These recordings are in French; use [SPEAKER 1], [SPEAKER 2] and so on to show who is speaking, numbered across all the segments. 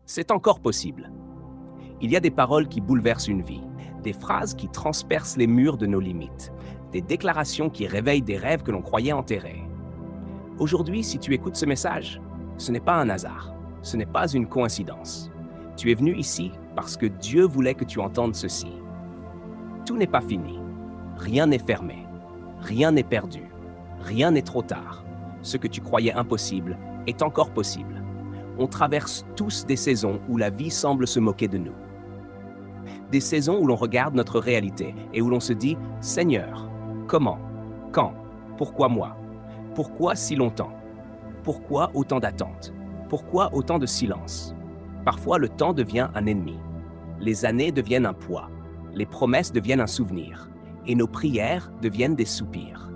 [SPEAKER 1] C'est encore possible. Il y a des paroles qui bouleversent une vie, des phrases qui transpercent les murs de nos limites, des déclarations qui réveillent des rêves que l'on croyait enterrés. Aujourd'hui, si tu écoutes ce message, ce n'est pas un hasard, ce n'est pas une coïncidence. Tu es venu ici parce que Dieu voulait que tu entendes ceci. Tout n'est pas fini, rien n'est fermé, rien n'est perdu, rien n'est trop tard. Ce que tu croyais impossible est encore possible. On traverse tous des saisons où la vie semble se moquer de nous. Des saisons où l'on regarde notre réalité et où l'on se dit « Seigneur, comment? Quand? Pourquoi moi? Pourquoi si longtemps? Pourquoi autant d'attentes? Pourquoi autant de silence ?» Parfois, le temps devient un ennemi. Les années deviennent un poids. Les promesses deviennent un souvenir. Et nos prières deviennent des soupirs.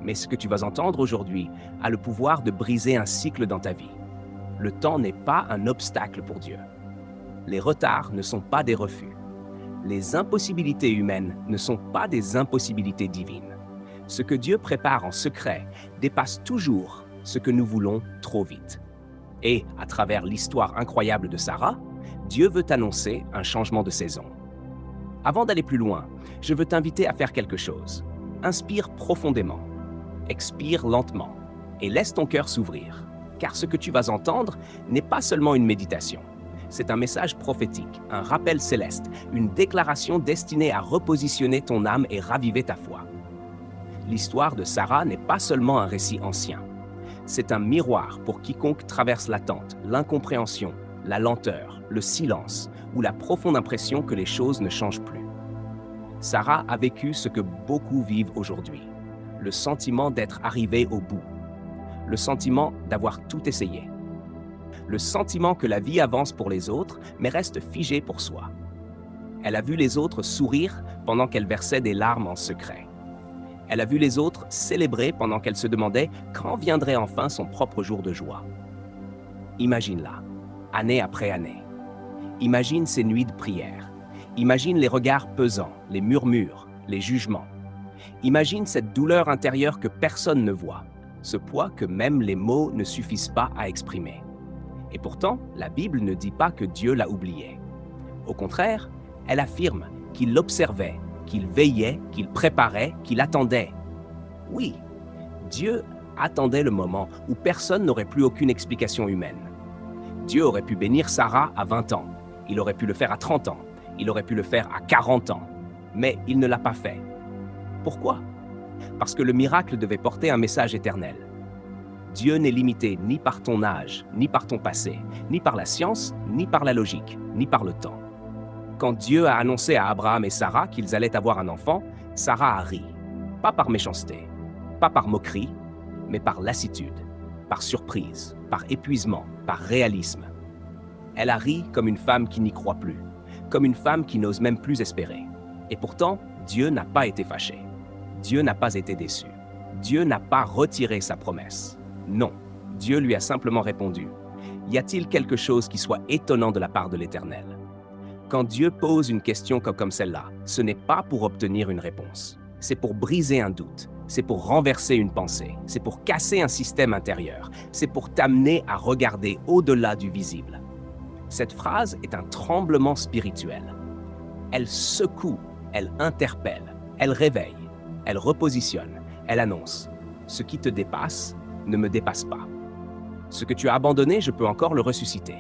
[SPEAKER 1] Mais ce que tu vas entendre aujourd'hui a le pouvoir de briser un cycle dans ta vie. Le temps n'est pas un obstacle pour Dieu. Les retards ne sont pas des refus. Les impossibilités humaines ne sont pas des impossibilités divines. Ce que Dieu prépare en secret dépasse toujours ce que nous voulons trop vite. Et, à travers l'histoire incroyable de Sarah, Dieu veut t'annoncer un changement de saison. Avant d'aller plus loin, je veux t'inviter à faire quelque chose. Inspire profondément, expire lentement et laisse ton cœur s'ouvrir. Car ce que tu vas entendre n'est pas seulement une méditation. C'est un message prophétique, un rappel céleste, une déclaration destinée à repositionner ton âme et raviver ta foi. L'histoire de Sarah n'est pas seulement un récit ancien. C'est un miroir pour quiconque traverse l'attente, l'incompréhension, la lenteur, le silence ou la profonde impression que les choses ne changent plus. Sarah a vécu ce que beaucoup vivent aujourd'hui, le sentiment d'être arrivé au bout, le sentiment d'avoir tout essayé, le sentiment que la vie avance pour les autres mais reste figée pour soi. Elle a vu les autres sourire pendant qu'elle versait des larmes en secret. Elle a vu les autres célébrer pendant qu'elle se demandait quand viendrait enfin son propre jour de joie. Imagine-la, année après année. Imagine ces nuits de prière. Imagine les regards pesants, les murmures, les jugements. Imagine cette douleur intérieure que personne ne voit, ce poids que même les mots ne suffisent pas à exprimer. Et pourtant, la Bible ne dit pas que Dieu l'a oubliée. Au contraire, elle affirme qu'il l'observait, qu'il veillait, qu'il préparait, qu'il attendait. Oui, Dieu attendait le moment où personne n'aurait plus aucune explication humaine. Dieu aurait pu bénir Sarah à 20 ans, il aurait pu le faire à 30 ans, il aurait pu le faire à 40 ans, mais il ne l'a pas fait. Pourquoi? Parce que le miracle devait porter un message éternel. Dieu n'est limité ni par ton âge, ni par ton passé, ni par la science, ni par la logique, ni par le temps. Quand Dieu a annoncé à Abraham et Sarah qu'ils allaient avoir un enfant, Sarah a ri. Pas par méchanceté, pas par moquerie, mais par lassitude, par surprise, par épuisement, par réalisme. Elle a ri comme une femme qui n'y croit plus, comme une femme qui n'ose même plus espérer. Et pourtant, Dieu n'a pas été fâché. Dieu n'a pas été déçu. Dieu n'a pas retiré sa promesse. Non, Dieu lui a simplement répondu. Y a-t-il quelque chose qui soit étonnant de la part de l'Éternel? Quand Dieu pose une question comme celle-là, ce n'est pas pour obtenir une réponse. C'est pour briser un doute, c'est pour renverser une pensée, c'est pour casser un système intérieur, c'est pour t'amener à regarder au-delà du visible. Cette phrase est un tremblement spirituel. Elle secoue, elle interpelle, elle réveille, elle repositionne, elle annonce. Ce qui te dépasse ne me dépasse pas. Ce que tu as abandonné, je peux encore le ressusciter.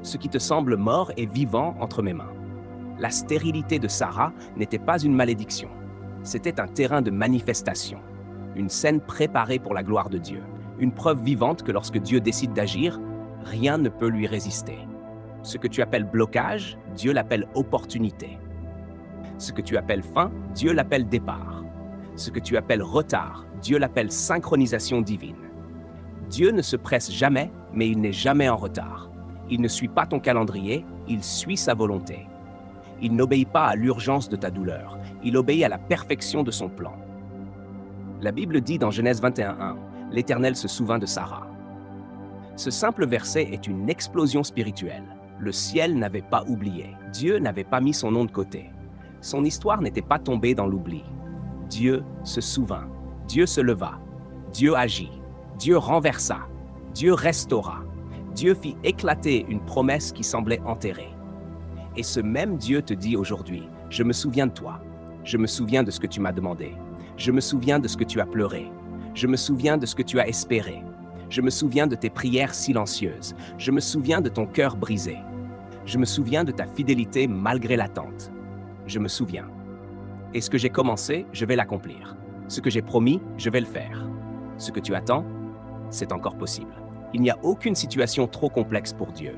[SPEAKER 1] Ce qui te semble mort est vivant entre mes mains. La stérilité de Sarah n'était pas une malédiction. C'était un terrain de manifestation, une scène préparée pour la gloire de Dieu, une preuve vivante que lorsque Dieu décide d'agir, rien ne peut lui résister. Ce que tu appelles blocage, Dieu l'appelle opportunité. Ce que tu appelles fin, Dieu l'appelle départ. Ce que tu appelles retard, Dieu l'appelle synchronisation divine. Dieu ne se presse jamais, mais il n'est jamais en retard. Il ne suit pas ton calendrier, il suit sa volonté. Il n'obéit pas à l'urgence de ta douleur, il obéit à la perfection de son plan. La Bible dit dans Genèse 21:1, « L'Éternel se souvint de Sarah ». Ce simple verset est une explosion spirituelle. Le ciel n'avait pas oublié, Dieu n'avait pas mis son nom de côté. Son histoire n'était pas tombée dans l'oubli. Dieu se souvint, Dieu se leva, Dieu agit, Dieu renversa, Dieu restaura. Dieu fit éclater une promesse qui semblait enterrée. Et ce même Dieu te dit aujourd'hui, je me souviens de toi, je me souviens de ce que tu m'as demandé, je me souviens de ce que tu as pleuré, je me souviens de ce que tu as espéré, je me souviens de tes prières silencieuses, je me souviens de ton cœur brisé, je me souviens de ta fidélité malgré l'attente. Je me souviens. Et ce que j'ai commencé, je vais l'accomplir. Ce que j'ai promis, je vais le faire. Ce que tu attends, c'est encore possible. Il n'y a aucune situation trop complexe pour Dieu,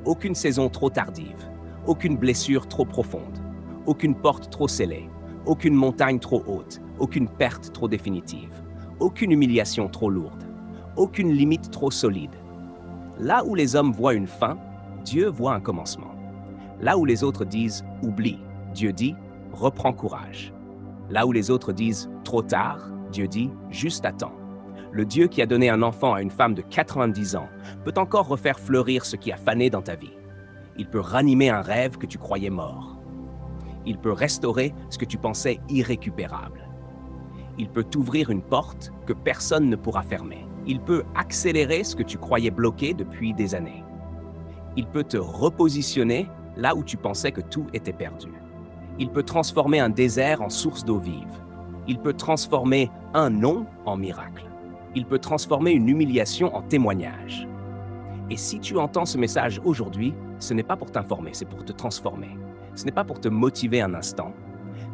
[SPEAKER 1] aucune saison trop tardive, aucune blessure trop profonde, aucune porte trop scellée, aucune montagne trop haute, aucune perte trop définitive, aucune humiliation trop lourde, aucune limite trop solide. Là où les hommes voient une fin, Dieu voit un commencement. Là où les autres disent « oublie », Dieu dit « reprends courage ». Là où les autres disent « trop tard », Dieu dit « juste attends ». Le Dieu qui a donné un enfant à une femme de 90 ans peut encore refaire fleurir ce qui a fané dans ta vie. Il peut ranimer un rêve que tu croyais mort. Il peut restaurer ce que tu pensais irrécupérable. Il peut t'ouvrir une porte que personne ne pourra fermer. Il peut accélérer ce que tu croyais bloqué depuis des années. Il peut te repositionner là où tu pensais que tout était perdu. Il peut transformer un désert en source d'eau vive. Il peut transformer un non en miracle. Il peut transformer une humiliation en témoignage. Et si tu entends ce message aujourd'hui, ce n'est pas pour t'informer, c'est pour te transformer. Ce n'est pas pour te motiver un instant,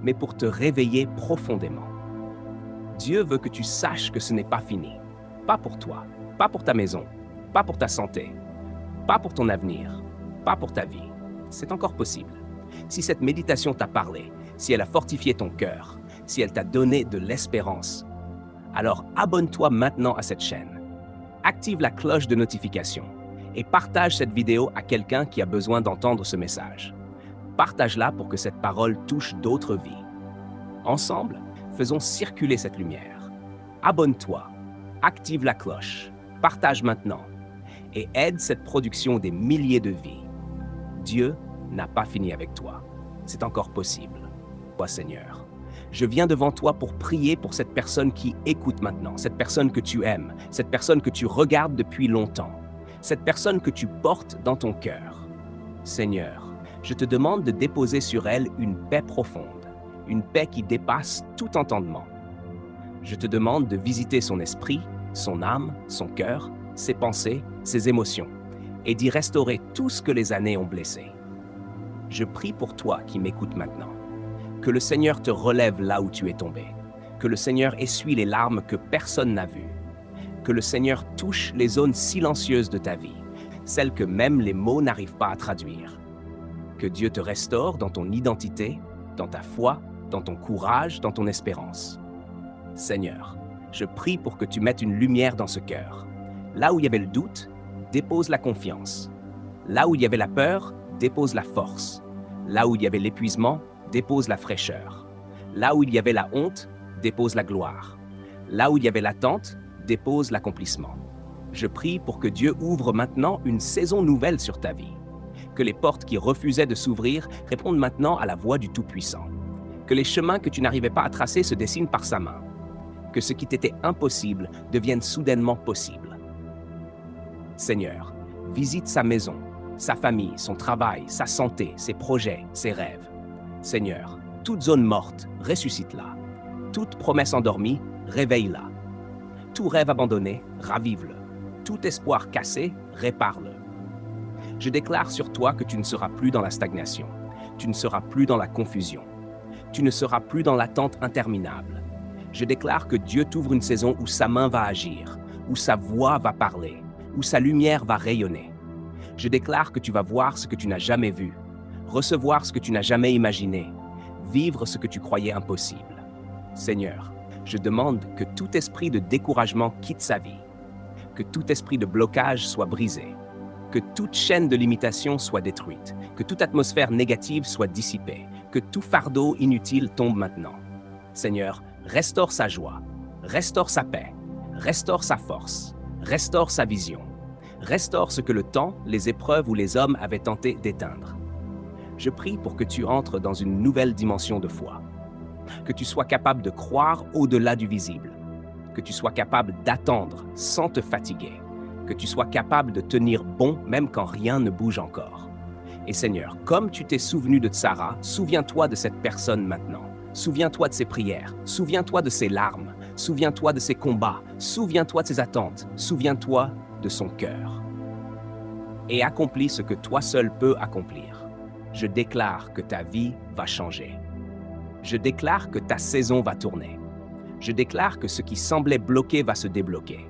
[SPEAKER 1] mais pour te réveiller profondément. Dieu veut que tu saches que ce n'est pas fini. Pas pour toi, pas pour ta maison, pas pour ta santé, pas pour ton avenir, pas pour ta vie. C'est encore possible. Si cette méditation t'a parlé, si elle a fortifié ton cœur, si elle t'a donné de l'espérance, alors abonne-toi maintenant à cette chaîne. Active la cloche de notification et partage cette vidéo à quelqu'un qui a besoin d'entendre ce message. Partage-la pour que cette parole touche d'autres vies. Ensemble, faisons circuler cette lumière. Abonne-toi, active la cloche, partage maintenant et aide cette production des milliers de vies. Dieu n'a pas fini avec toi. C'est encore possible. Toi, Seigneur, je viens devant toi pour prier pour cette personne qui écoute maintenant, cette personne que tu aimes, cette personne que tu regardes depuis longtemps, cette personne que tu portes dans ton cœur. Seigneur, je te demande de déposer sur elle une paix profonde, une paix qui dépasse tout entendement. Je te demande de visiter son esprit, son âme, son cœur, ses pensées, ses émotions, et d'y restaurer tout ce que les années ont blessé. Je prie pour toi qui m'écoutes maintenant. Que le Seigneur te relève là où tu es tombé. Que le Seigneur essuie les larmes que personne n'a vues. Que le Seigneur touche les zones silencieuses de ta vie, celles que même les mots n'arrivent pas à traduire. Que Dieu te restaure dans ton identité, dans ta foi, dans ton courage, dans ton espérance. Seigneur, je prie pour que tu mettes une lumière dans ce cœur. Là où il y avait le doute, dépose la confiance. Là où il y avait la peur, dépose la force. Là où il y avait l'épuisement, dépose la fraîcheur. Là où il y avait la honte, dépose la gloire. Là où il y avait l'attente, dépose l'accomplissement. Je prie pour que Dieu ouvre maintenant une saison nouvelle sur ta vie. Que les portes qui refusaient de s'ouvrir répondent maintenant à la voix du Tout-Puissant. Que les chemins que tu n'arrivais pas à tracer se dessinent par sa main. Que ce qui t'était impossible devienne soudainement possible. Seigneur, visite sa maison, sa famille, son travail, sa santé, ses projets, ses rêves. Seigneur, toute zone morte, ressuscite-la. Toute promesse endormie, réveille-la. Tout rêve abandonné, ravive-le. Tout espoir cassé, répare-le. Je déclare sur toi que tu ne seras plus dans la stagnation. Tu ne seras plus dans la confusion. Tu ne seras plus dans l'attente interminable. Je déclare que Dieu t'ouvre une saison où sa main va agir, où sa voix va parler, où sa lumière va rayonner. Je déclare que tu vas voir ce que tu n'as jamais vu, recevoir ce que tu n'as jamais imaginé, vivre ce que tu croyais impossible. Seigneur, je demande que tout esprit de découragement quitte sa vie, que tout esprit de blocage soit brisé, que toute chaîne de limitation soit détruite, que toute atmosphère négative soit dissipée, que tout fardeau inutile tombe maintenant. Seigneur, restaure sa joie, restaure sa paix, restaure sa force, restaure sa vision, restaure ce que le temps, les épreuves ou les hommes avaient tenté d'éteindre. Je prie pour que tu entres dans une nouvelle dimension de foi, que tu sois capable de croire au-delà du visible, que tu sois capable d'attendre sans te fatiguer, que tu sois capable de tenir bon même quand rien ne bouge encore. Et Seigneur, comme tu t'es souvenu de Sarah, souviens-toi de cette personne maintenant. Souviens-toi de ses prières, souviens-toi de ses larmes, souviens-toi de ses combats, souviens-toi de ses attentes, souviens-toi de son cœur. Et accomplis ce que toi seul peux accomplir. Je déclare que ta vie va changer. Je déclare que ta saison va tourner. Je déclare que ce qui semblait bloqué va se débloquer.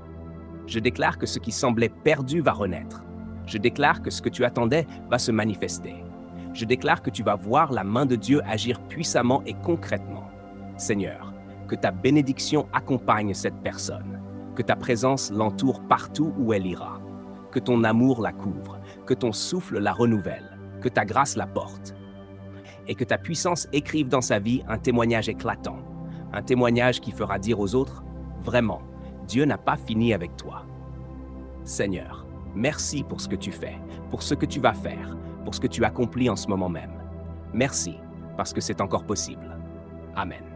[SPEAKER 1] Je déclare que ce qui semblait perdu va renaître. Je déclare que ce que tu attendais va se manifester. Je déclare que tu vas voir la main de Dieu agir puissamment et concrètement. Seigneur, que ta bénédiction accompagne cette personne, que ta présence l'entoure partout où elle ira, que ton amour la couvre, que ton souffle la renouvelle, que ta grâce la porte, et que ta puissance écrive dans sa vie un témoignage éclatant, un témoignage qui fera dire aux autres, vraiment, Dieu n'a pas fini avec toi. Seigneur, merci pour ce que tu fais, pour ce que tu vas faire, pour ce que tu accomplis en ce moment même. Merci, parce que c'est encore possible. Amen.